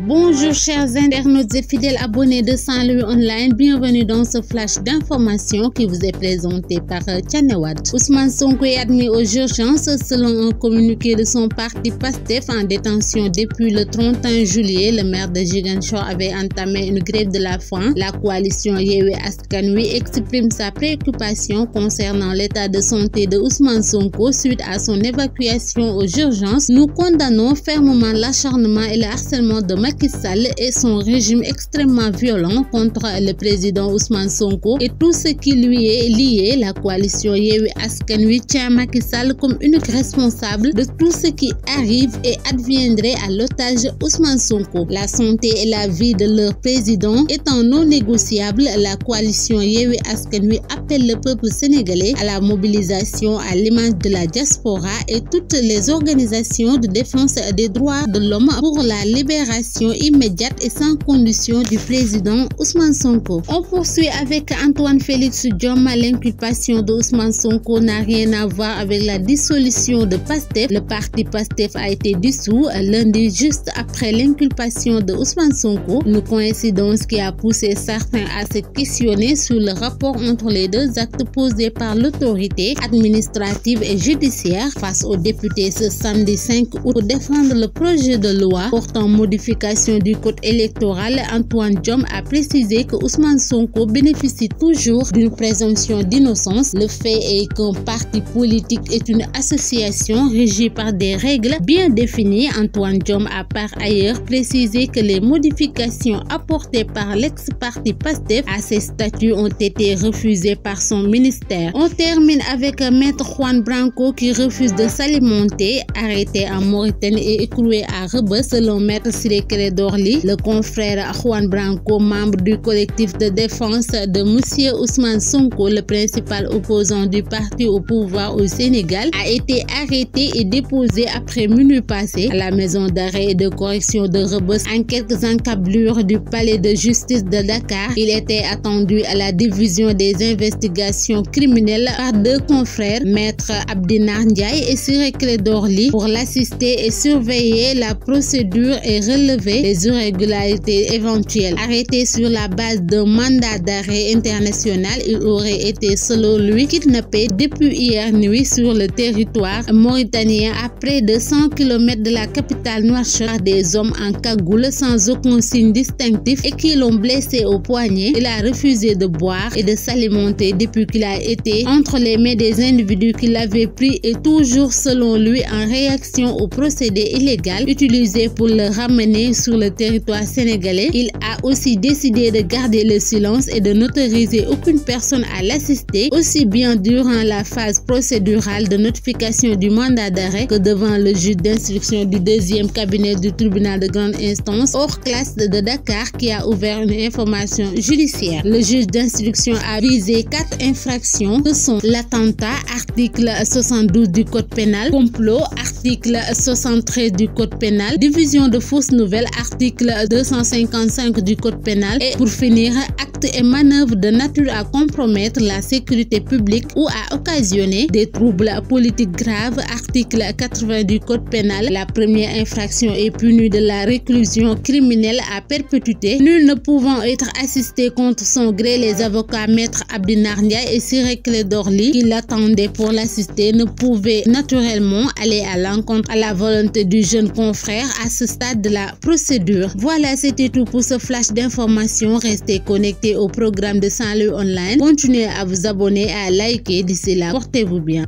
Bonjour chers internautes et fidèles abonnés de Saint-Louis Online, bienvenue dans ce flash d'information qui vous est présenté par Tchanewad. Ousmane Sonko est admis aux urgences selon un communiqué de son parti PASTEF en détention depuis le 31 juillet. Le maire de Ziguinchor avait entamé une grève de la faim. La coalition Yewwi Askan Wi exprime sa préoccupation concernant l'état de santé de Ousmane Sonko suite à son évacuation aux urgences. Nous condamnons fermement l'acharnement et le harcèlement de Macky Sall et son régime extrêmement violent contre le président Ousmane Sonko et tout ce qui lui est lié. La coalition Yewwi Askan Wi tient Macky Sall comme unique responsable de tout ce qui arrive et adviendrait à l'otage Ousmane Sonko. La santé et la vie de leur président étant non négociables, la coalition Yewwi Askan Wi appelle le peuple sénégalais à la mobilisation à l'image de la diaspora et toutes les organisations de défense des droits de l'homme pour la libération immédiate et sans condition du président Ousmane Sonko. On poursuit avec Antoine Félix Diome. L'inculpation de Ousmane Sonko n'a rien à voir avec la dissolution de PASTEF. Le parti PASTEF a été dissous lundi juste après l'inculpation de Ousmane Sonko. Une coïncidence qui a poussé certains à se questionner sur le rapport entre les deux actes posés par l'autorité administrative et judiciaire face aux députés ce samedi 5 août pour défendre le projet de loi portant modification du code électoral. Antoine Diome a précisé que Ousmane Sonko bénéficie toujours d'une présomption d'innocence. Le fait est qu'un parti politique est une association régie par des règles bien définies. Antoine Diome a par ailleurs précisé que les modifications apportées par l'ex-parti PASTEF à ses statuts ont été refusées par son ministère. On termine avec Maître Juan Branco qui refuse de s'alimenter, arrêté en Mauritanie et écroué à Rebeuss. Selon Maître Ciré Clédor Ly, le confrère Juan Branco, membre du collectif de défense de Monsieur Ousmane Sonko, le principal opposant du parti au pouvoir au Sénégal, a été arrêté et déposé après minuit passé à la maison d'arrêt et de correction de Rebeuss en quelques encablures du palais de justice de Dakar. Il était attendu à la division des investigations criminelles par deux confrères, Maître Abdinar Ndiaye et Ciré Clédor Ly, pour l'assister et surveiller la procédure et relever les irrégularités éventuelles. Arrêté sur la base d'un mandat d'arrêt international, il aurait été selon lui kidnappé depuis hier nuit sur le territoire mauritanien à près de 100 km de la capitale Nouakchott par des hommes en cagoule sans aucun signe distinctif et qui l'ont blessé au poignet. Il a refusé de boire et de s'alimenter depuis qu'il a été entre les mains des individus qui l'avaient pris et toujours selon lui en réaction au procédé illégal utilisé pour le ramener sur le territoire sénégalais. Il a aussi décidé de garder le silence et de n'autoriser aucune personne à l'assister, aussi bien durant la phase procédurale de notification du mandat d'arrêt que devant le juge d'instruction du deuxième cabinet du tribunal de grande instance hors classe de Dakar qui a ouvert une information judiciaire. Le juge d'instruction a visé 4 infractions que sont l'attentat, article 72 du code pénal, complot, article 73 du code pénal, diffusion de fausses nouvelles, article 255 du code pénal et pour finir, actes et manœuvres de nature à compromettre la sécurité publique ou à occasionner des troubles politiques graves, article 80 du code pénal. La première infraction est punie de la réclusion criminelle à perpétuité. Nul ne pouvant être assisté contre son gré, les avocats Maître Abdinar Ndiaye et Ciré Clédor Ly qui l'attendaient pour l'assister ne pouvaient naturellement aller à l'encontre à la volonté du jeune confrère à ce stade de la procédure. Voilà, c'était tout pour ce flash d'information. Restez connectés au programme de Saint-Louis Online. Continuez à vous abonner et à liker. D'ici là, portez-vous bien.